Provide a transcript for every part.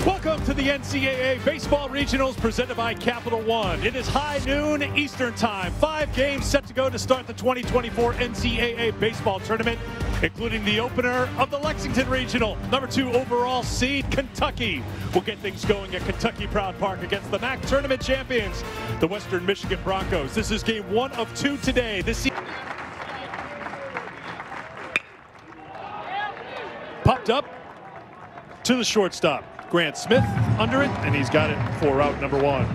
Welcome to the NCAA Baseball Regionals presented by Capital One. It is high noon Eastern Time. 5 games set to go to start the 2024 NCAA Baseball Tournament, including the opener of the Lexington Regional. Number 2 overall seed, Kentucky, will get things going at Kentucky Proud Park against the MAC Tournament champions, the Western Michigan Broncos. This is game 1 of 2 today. Popped up to the shortstop. Grant Smith under it, and he's got it for out number 1.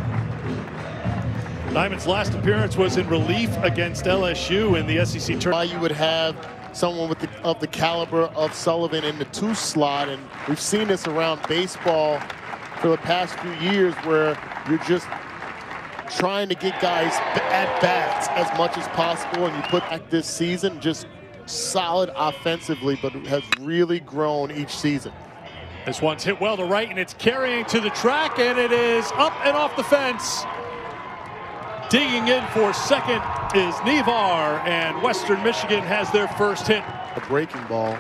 Nyman's last appearance was in relief against LSU in the SEC tournament. Why you would have someone of the caliber of Sullivan in the 2 slot, and we've seen this around baseball for the past few years where you're just trying to get guys at bats as much as possible, and you put back this season just solid offensively, but has really grown each season. This one's hit well to right, and it's carrying to the track, and it is up and off the fence. Digging in for second is Nevar, and Western Michigan has their first hit. A breaking ball.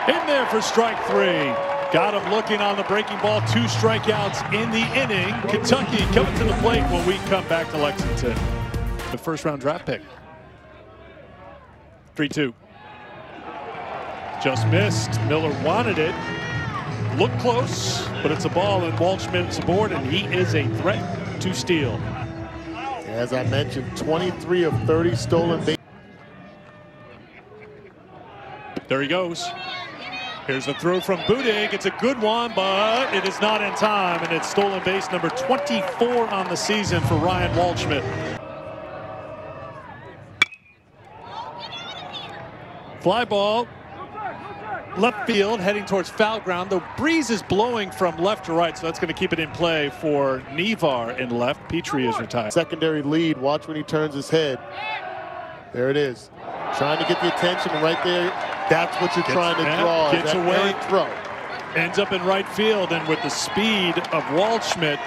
In there for strike 3. Got him looking on the breaking ball. 2 strikeouts in the inning. Kentucky coming to the plate when we come back to Lexington. The first-round draft pick. 3-2. Just missed. Miller wanted it. Looked close, but it's a ball, and Waldschmidt's aboard, and he is a threat to steal. As I mentioned, 23 of 30 stolen bases. There he goes. Here's the throw from Budig. It's a good one, but it is not in time, and it's stolen base number 24 on the season for Ryan Waldschmidt. Fly ball. Left field, heading towards foul ground. The breeze is blowing from left to right, so that's going to keep it in play for Nevar in left. Petrie is retired. Secondary lead. Watch when he turns his head. There it is. Trying to get the attention, and right there, that's what you're trying to draw. Gets away. Throw. Ends up in right field, and with the speed of Waldschmidt,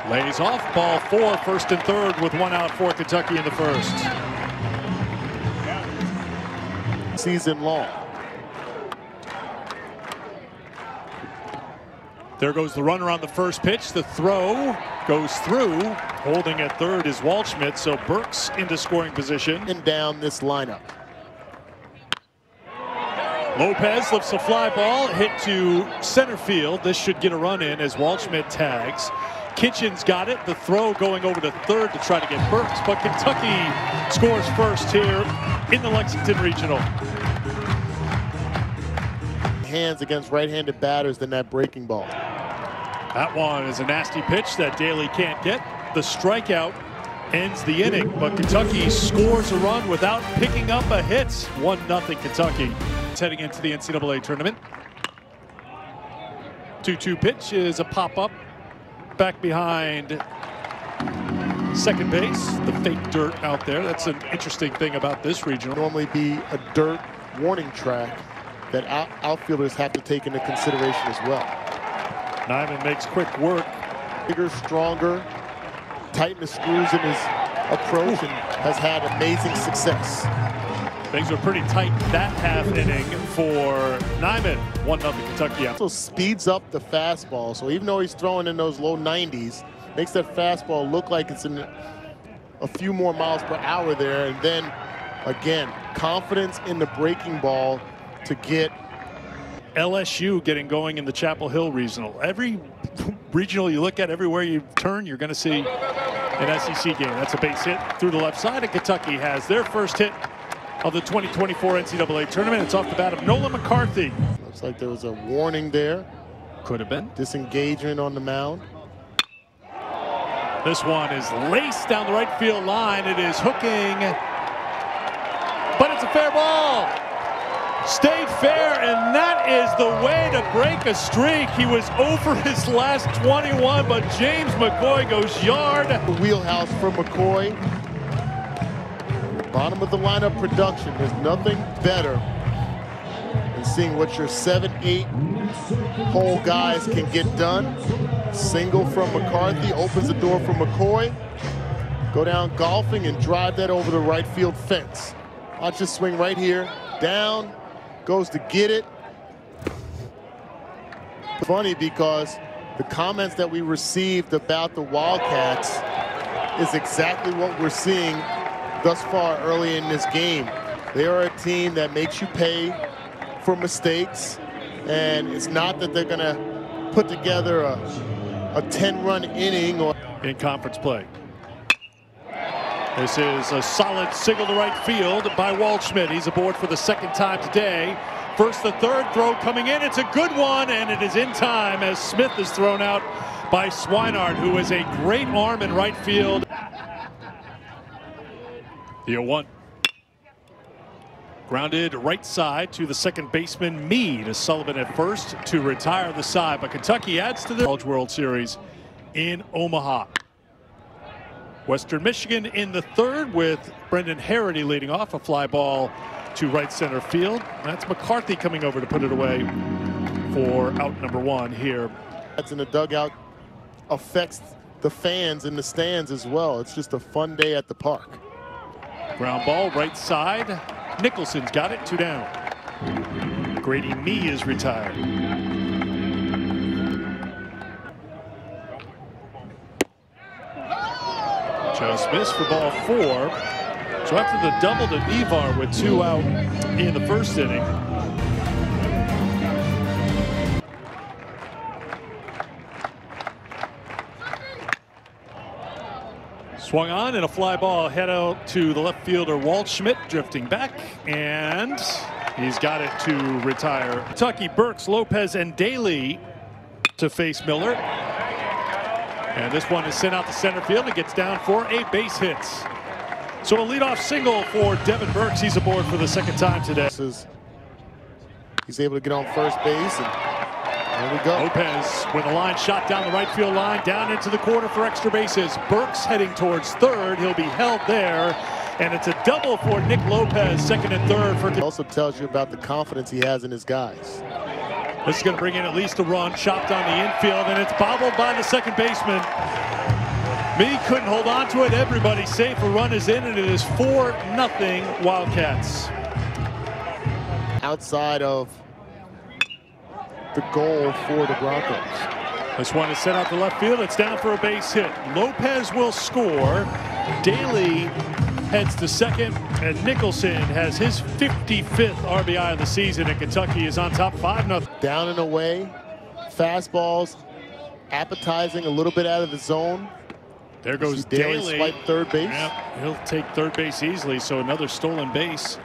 lays off. Ball 4, first and third with 1 out for Kentucky in the first. Season long. There goes the runner on the first pitch. The throw goes through. Holding at third is Waldschmidt, so Burks into scoring position. And down this lineup. Lopez lifts a fly ball, hit to center field. This should get a run in as Waldschmidt tags. Kitchens got it. The throw going over to third to try to get Burks, but Kentucky scores first here in the Lexington Regional. Hands against right-handed batters than that breaking ball. That one is a nasty pitch that Daly can't get. The strikeout ends the inning, but Kentucky scores a run without picking up a hit. 1-0 Kentucky. It's heading into the NCAA tournament. 2-2 pitch is a pop-up. Back behind second base, the fake dirt out there. That's an interesting thing about this regional. Normally be a dirt warning track that outfielders have to take into consideration as well. Nyman makes quick work. Bigger, stronger, tighten the screws in his approach, and has had amazing success. Things were pretty tight that half inning for Nyman. 1-0 Kentucky. Also speeds up the fastball, so even though he's throwing in those low 90s, makes that fastball look like it's in a few more miles per hour there. And then again, confidence in the breaking ball to get LSU getting going in the Chapel Hill regional. Every regional you look at, everywhere you turn, you're going to see an SEC game. That's a base hit through the left side, and Kentucky has their first hit of the 2024 NCAA tournament. It's off the bat of Nolan McCarthy. Looks like there was a warning there. Could have been. Disengagement on the mound. This one is laced down the right field line. It is hooking, but it's a fair ball. Stayed fair, and that is the way to break a streak. He was over his last 21, but James McCoy goes yard. The wheelhouse for McCoy. Bottom of the lineup production. There's nothing better than seeing what your 7-8 hole guys can get done. Single from McCarthy opens the door for McCoy. go down golfing and drive that over the right field fence. Watch this swing right here. Down, goes to get it. Funny because the comments that we received about the Wildcats is exactly what we're seeing thus far early in this game. They are a team that makes you pay for mistakes, and it's not that they're gonna put together a 10-run inning or in conference play. This is a solid single to right field by Waldschmidt. He's aboard for the second time today. First the third throw coming in. It's a good one, and it is in time as Smith is thrown out by Swinehart, who is a great arm in right field. The 0-1. Grounded right side to the second baseman Meade. Sullivan at first to retire the side, but Kentucky adds to the College World Series in Omaha. Western Michigan in the third with Brendan Harity leading off. A fly ball to right center field. That's McCarthy coming over to put it away for out number one here. That's in the dugout affects the fans in the stands as well. It's just a fun day at the park. Ground ball right side. Nicholson's got it, 2 down. Grady Mee is retired. Just missed for ball 4. So after the double to Nevar with 2 out in the first inning. Swung on and a fly ball head out to the left fielder Waldschmidt, drifting back, and he's got it to retire. Kentucky, Burks, Lopez, and Daly to face Miller. And this one is sent out to center field. It gets down for a base hit. So a leadoff single for Devin Burks. He's aboard for the second time today. He's able to get on first base, and there we go. Lopez with a line shot down the right field line, down into the corner for extra bases. Burks heading towards third. He'll be held there, and it's a double for Nick Lopez, second and third. For it also tells you about the confidence he has in his guys. This is going to bring in at least a run, chopped on the infield, and it's bobbled by the second baseman. Mee couldn't hold on to it. Everybody safe. A run is in, and it is 4-0 Wildcats. Outside of the goal for the Broncos. This one is sent out to left field. It's down for a base hit. Lopez will score. Daly heads to second, and Nicholson has his 55th RBI of the season, and Kentucky is on top 5-0. Down and away, fastballs, appetizing a little bit out of the zone. There goes Daly. Swipe third base. Yep, he'll take third base easily, so another stolen base.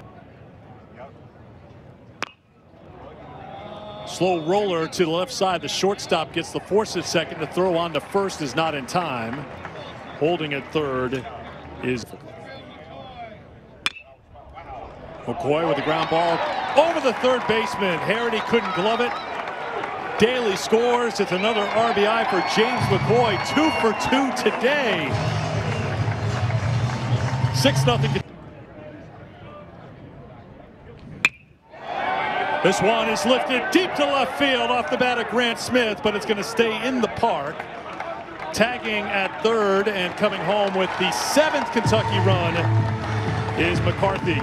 Slow roller to the left side. The shortstop gets the force at second. The throw on to first is not in time. Holding at third is McCoy with the ground ball over the third baseman. Harity couldn't glove it. Daly scores. It's another RBI for James McCoy. 2 for 2 today. 6-0. This one is lifted deep to left field off the bat of Grant Smith, but it's going to stay in the park. Tagging at third and coming home with the 7th Kentucky run is McCarthy.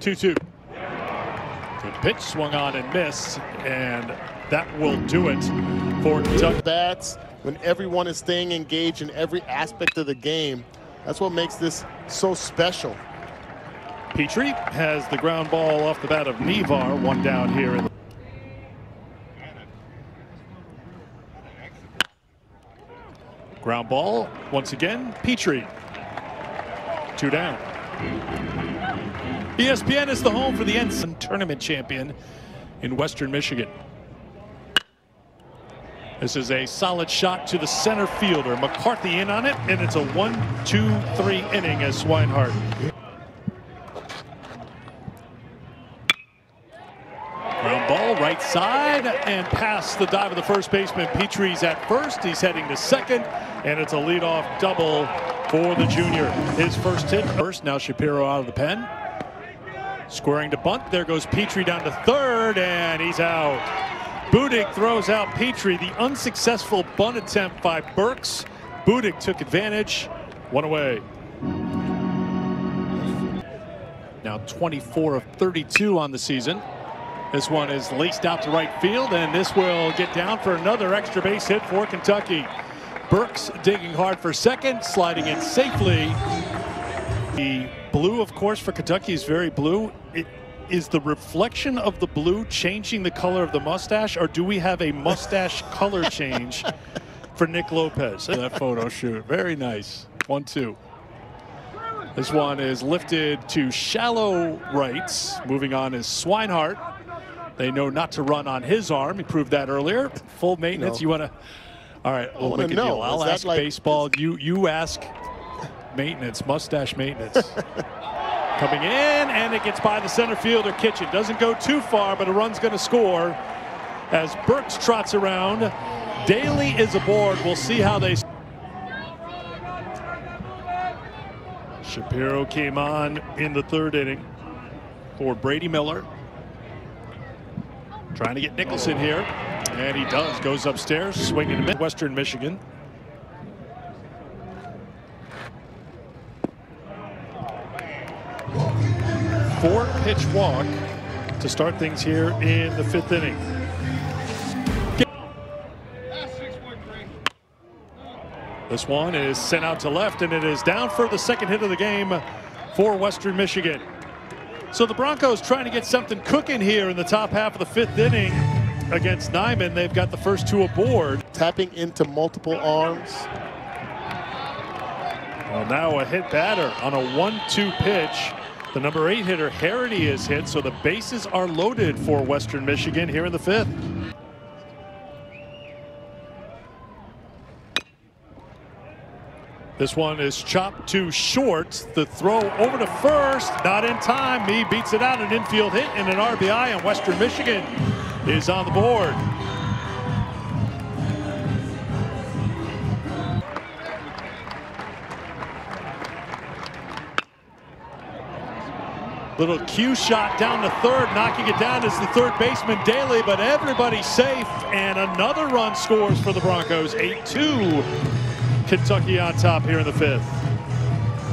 Two-two. Good pitch, swung on and missed, and that will do it for Kentucky. Bats, when everyone is staying engaged in every aspect of the game, that's what makes this so special. Petrie has the ground ball off the bat of Nevar, 1 down here. Ground ball, once again, Petrie. 2 down. ESPN is the home for the NCAA tournament champion in Western Michigan. This is a solid shot to the center fielder. McCarthy in on it, and it's a 1-2-3 inning as Swinehart. Ground ball right side and past the dive of the first baseman. Petrie's at first. He's heading to second, and it's a leadoff double for the junior. His first hit first. Now Shapiro out of the pen. Squaring to bunt. There goes Petrie down to third, and he's out. Budig throws out Petrie. The unsuccessful bunt attempt by Burks. Budig took advantage. One away. Now 24 of 32 on the season. This one is laced out to right field, and this will get down for another extra base hit for Kentucky. Burks digging hard for second, sliding in safely. The blue, of course, for Kentucky is very blue. Is the reflection of the blue changing the color of the mustache, or do we have a mustache color change for Nick Lopez? That photo shoot, very nice. 1-2. This one is lifted to shallow rights. Moving on is Swinehart. They know not to run on his arm. He proved that earlier. Full maintenance. No. You want to? All right. We'll make a deal. I'll ask like baseball. You ask maintenance. Mustache maintenance. Coming in, and it gets by the center fielder, Kitchen. Doesn't go too far, but a run's going to score as Burks trots around. Daly is aboard. We'll see how they. Shapiro came on in the third inning for Brady Miller. Trying to get Nicholson here, and he does. Goes upstairs, swinging to Western Michigan. Four-pitch walk to start things here in the fifth inning. This one is sent out to left, and it is down for the second hit of the game for Western Michigan. So the Broncos trying to get something cooking here in the top half of the fifth inning against Nyman. They've got the first two aboard. Tapping into multiple arms. Well, now a hit batter on a 1-2 pitch. The number 8 hitter, Harity, is hit, so the bases are loaded for Western Michigan here in the fifth. This one is chopped to short. The throw over to first, not in time. He beats it out, an infield hit and an RBI, and Western Michigan is on the board. Little cue shot down to third. Knocking it down is the third baseman, Daly, but everybody's safe, and another run scores for the Broncos. 8-2. Kentucky on top here in the fifth.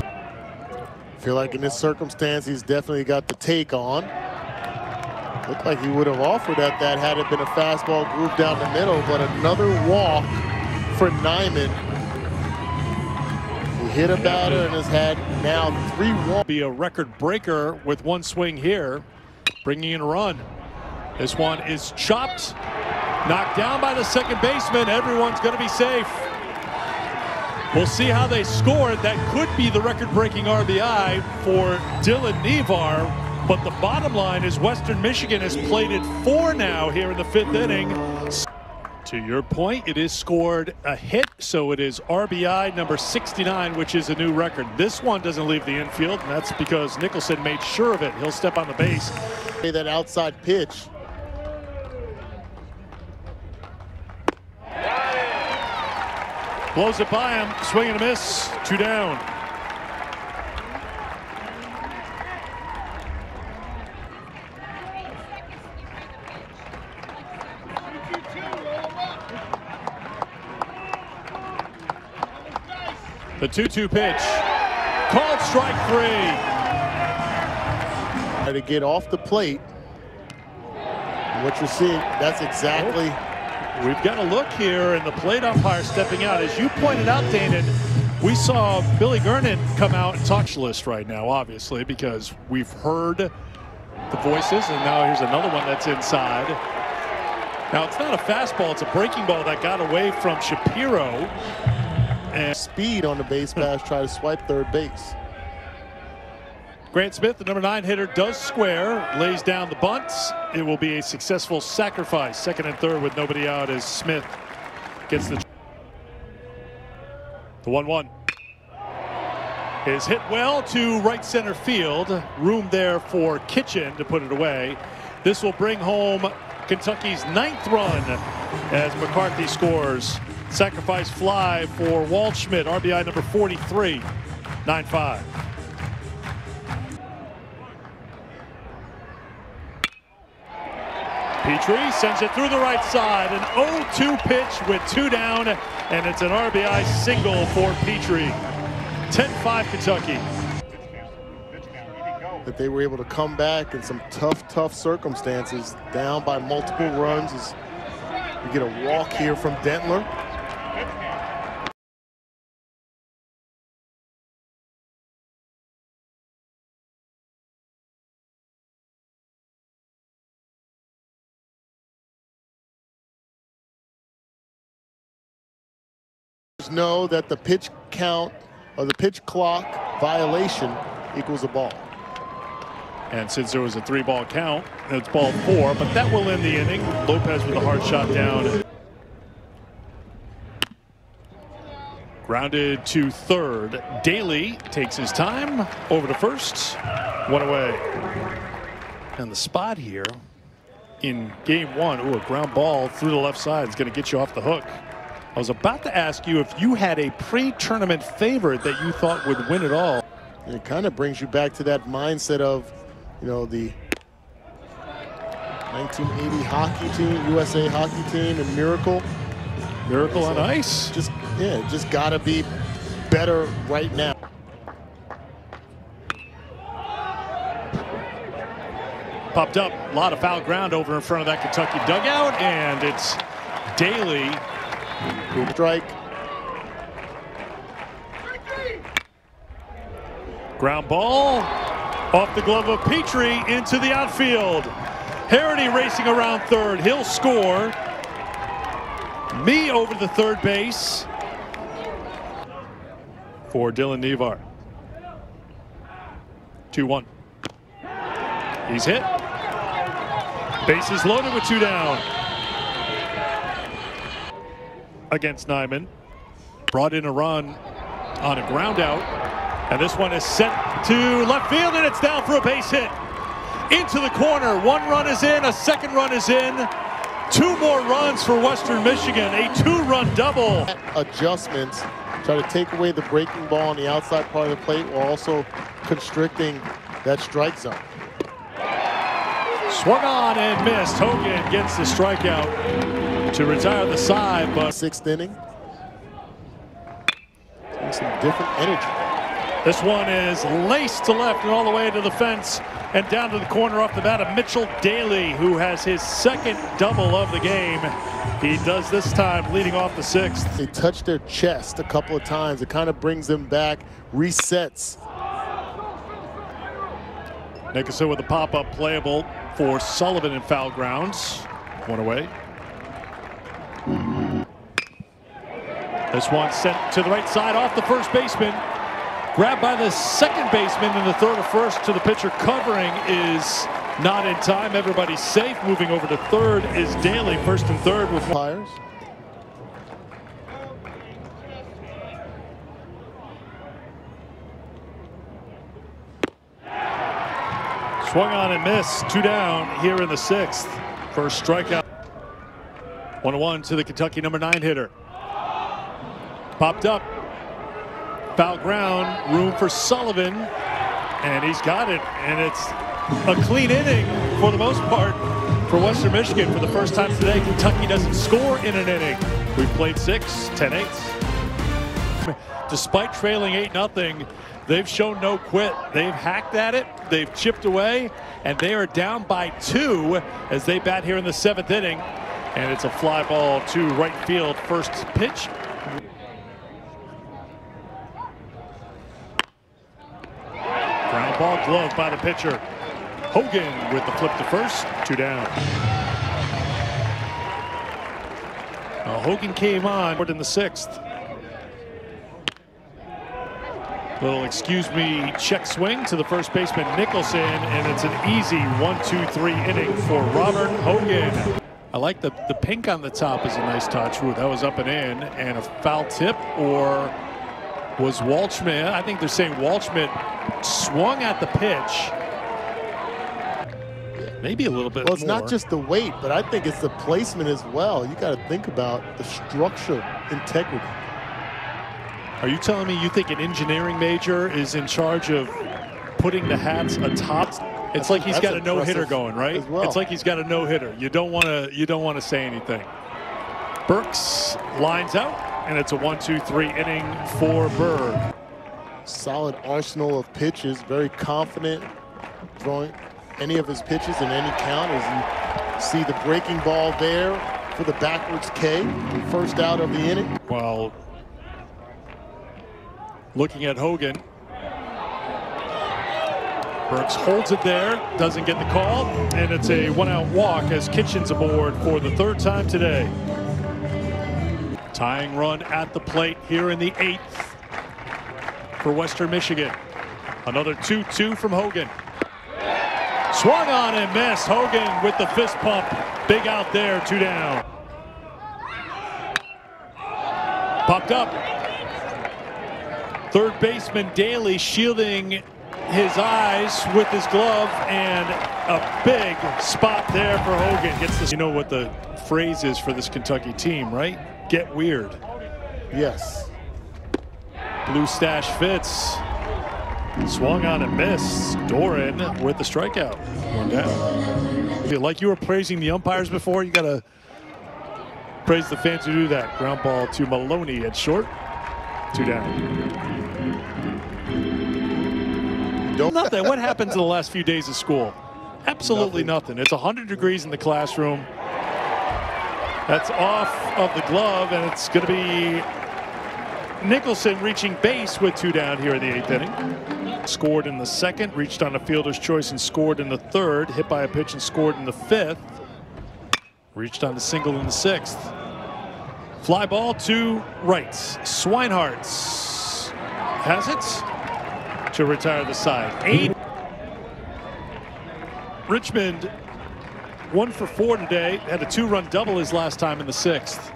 I feel like in this circumstance, he's definitely got the take on. Looked like he would have offered at that had it been a fastball grooved down the middle, but another walk for Nyman. Hit a batter and has had now 3 walks. Be a record breaker with one swing here, bringing in a run. This one is chopped, knocked down by the second baseman. Everyone's going to be safe. We'll see how they score. That could be the record-breaking RBI for Dylan Nevar. But the bottom line is Western Michigan has plated 4 now here in the fifth inning. To your point, it is scored a hit, so it is RBI number 69, which is a new record. This one doesn't leave the infield, and that's because Nicholson made sure of it. He'll step on the base. That outside pitch. Blows it by him, swing and a miss, 2 down. The 2-2 pitch, called strike 3. To get off the plate, what you're seeing, that's exactly. We've got a look here, and the plate umpire stepping out. As you pointed out, Danon, we saw Billy Gernon come out and talk list right now, obviously, because we've heard the voices, and now here's another one that's inside. Now, it's not a fastball, it's a breaking ball that got away from Shapiro. And speed on the base pass, try to swipe third base. Grant Smith, the number 9 hitter, does square, lays down the bunts. It will be a successful sacrifice. Second and third with nobody out as Smith gets the 1-1. Is hit well to right center field. Room there for Kitchen to put it away. This will bring home Kentucky's 9th run as McCarthy scores. Sacrifice fly for Waldschmidt, RBI number 43, 9-5. Petrie sends it through the right side. An 0-2 pitch with 2 down, and it's an RBI single for Petrie. 10-5 Kentucky. That they were able to come back in some tough circumstances, down by multiple runs. As we get a walk here from Dentler. Know that the pitch count or the pitch clock violation equals a ball. And since there was a 3-ball count, it's ball 4, but that will end the inning. Lopez with a hard shot down. Grounded to third. Daly takes his time over to first. 1 away. And the spot here in game 1, ooh, a ground ball through the left side is going to get you off the hook. I was about to ask you if you had a pre-tournament favorite that you thought would win it all. It kind of brings you back to that mindset of, you know, the 1980 hockey team, USA hockey team, and Miracle. Miracle on ice. Just got to be better right now. Popped up, a lot of foul ground over in front of that Kentucky dugout, and it's Daly. Strike. Ground ball off the glove of Petrie into the outfield. Harity racing around third. He'll score. Me over the third base for Dylan Nevar. 2-1. He's hit. Bases loaded with 2 down. Against Nyman. Brought in a run on a ground out. And this one is sent to left field, and it's down for a base hit. Into the corner. 1 run is in, a 2nd run is in. 2 more runs for Western Michigan. A 2-run double. Adjustments. Try to take away the breaking ball on the outside part of the plate while also constricting that strike zone. Swung on and missed. Hogan gets the strikeout to retire the side, but 6th inning. Some different energy. This one is laced to left and all the way to the fence and down to the corner off the bat of Mitchell Daly, who has his 2nd double of the game. He does this time leading off the 6th. They touch their chest a couple of times. It kind of brings them back, resets. Nicholson with a pop-up playable for Sullivan in foul grounds. 1 away. This one sent to the right side off the first baseman. Grabbed by the 2nd baseman and the throw to first to the pitcher covering is not in time. Everybody's safe. Moving over to third is Daly. 1st and 3rd with Fires. Swung on and missed. 2 down here in the 6th. First strikeout. 1-1 to the Kentucky number 9 hitter. Popped up. Foul ground. Room for Sullivan. And he's got it. And it's a clean inning for the most part for Western Michigan. For the first time today, Kentucky doesn't score in an inning. We've played 6, 10-8. Despite trailing 8-0, they've shown no quit. They've hacked at it. They've chipped away. And they are down by 2 as they bat here in the 7th inning. And it's a fly ball to right field. First pitch. Ground ball gloved by the pitcher. Hogan with the flip to first. 2 down. Now Hogan came on in the 6th. Little excuse me check swing to the first baseman Nicholson, and it's an easy 1-2-3 inning for Robert Hogan. I like the pink on the top is a nice touch. Ooh, that was up and in, and a foul tip, or was Waldschmidt? I think they're saying Waldschmidt swung at the pitch. Maybe a little bit Well, it's more. not just the weight, but I think it's the placement as well. You got to think about the structure, integrity. Are you telling me you think an engineering major is in charge of putting the hats atop? It's like he's got a no-hitter going, right? Well. It's like he's got a no-hitter. You don't want to say anything. Burks lines out, and it's a 1-2-3 inning for Berg. Solid arsenal of pitches, very confident throwing any of his pitches in any count. As you see the breaking ball there for the backwards K, first out of the inning. Well, looking at Hogan, Burks holds it there, doesn't get the call, and it's a one-out walk as Kitchens aboard for the third time today. Tying run at the plate here in the 8th for Western Michigan. Another 2-2 from Hogan. Swung on and missed. Hogan with the fist pump. Big out there, 2 down. Popped up. Third baseman Daly shielding his eyes with his glove, and a big spot there for Hogan. Gets this. You know what the phrase is for this Kentucky team, right? Get weird. Yes. Blue stash fits. Swung on and missed. Doran with the strikeout. 1 down. Like you were praising the umpires before, you got to praise the fans who do that. Ground ball to Maloney at short. 2 down. Nothing. What happens in the last few days of school? Absolutely nothing. It's 100 degrees in the classroom. That's off of the glove, and it's going to be Nicholson reaching base with 2 down here in the 8th inning. Scored in the 2nd, reached on a fielder's choice and scored in the 3rd. Hit by a pitch and scored in the 5th. Reached on the single in the 6th. Fly ball to right. Swinehart has it to retire the side. 8. Richmond 1 for 4 today. Had a 2-run double his last time in the 6th.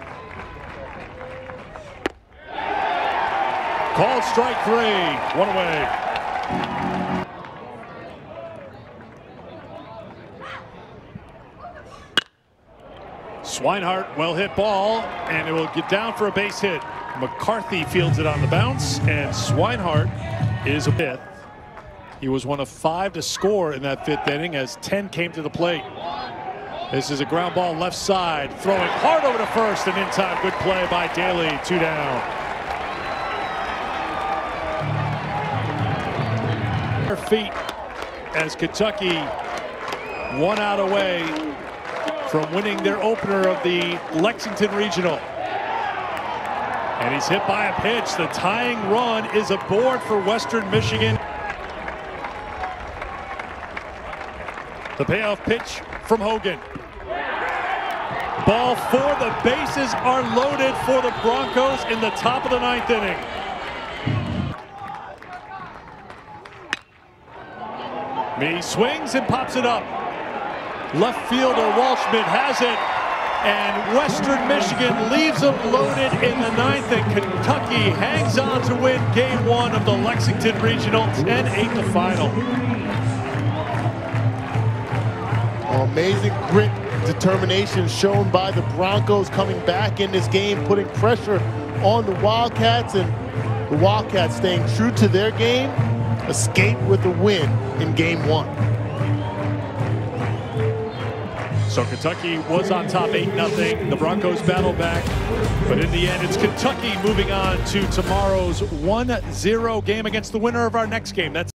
Called strike 3. 1 away. Swinehart, well hit ball, and it will get down for a base hit. McCarthy fields it on the bounce, and Swinehart is a 5th. He was one of 5 to score in that 5th inning as 10 came to the plate. This is a ground ball left side, throwing hard over to first, and in time, good play by Daly, 2 down. Their feet as Kentucky 1 out away from winning their opener of the Lexington Regional. And he's hit by a pitch. The tying run is aboard for Western Michigan. The payoff pitch from Hogan. Ball 4. The bases are loaded for the Broncos in the top of the 9th inning. He swings and pops it up. Left fielder Walshman has it, and Western Michigan leaves them loaded in the 9th, and Kentucky hangs on to win Game 1 of the Lexington Regional, 10-8 the final. Amazing grit, determination shown by the Broncos coming back in this game, putting pressure on the Wildcats, and the Wildcats staying true to their game, escape with a win in Game 1. So Kentucky was on top 8-0. The Broncos battled back, but in the end, it's Kentucky moving on to tomorrow's 1-0 game against the winner of our next game. That's